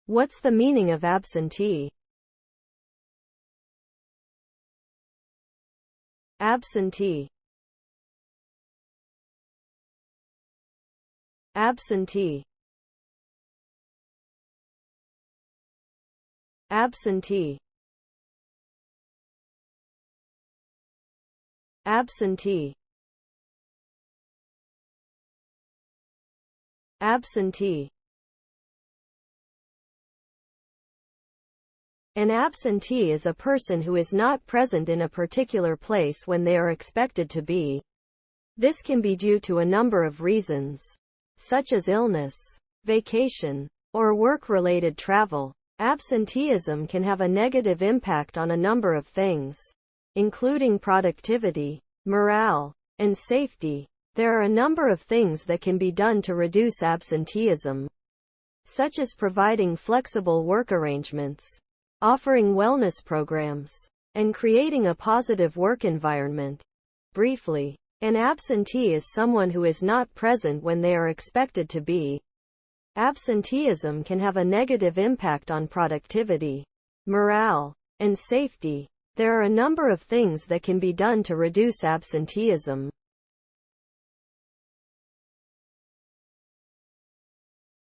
What's the meaning of absentee? Absentee. Absentee. Absentee. Absentee. Absentee. An absentee is a person who is not present in a particular place when they are expected to be. This can be due to a number of reasons, such as illness, vacation, or work-related travel. Absenteeism can have a negative impact on a number of things, including productivity, morale, and safety. There are a number of things that can be done to reduce absenteeism, such as providing flexible work arrangements, offering wellness programs, and creating a positive work environment. Briefly, an absentee is someone who is not present when they are expected to be. Absenteeism can have a negative impact on productivity, morale, and safety. There are a number of things that can be done to reduce absenteeism.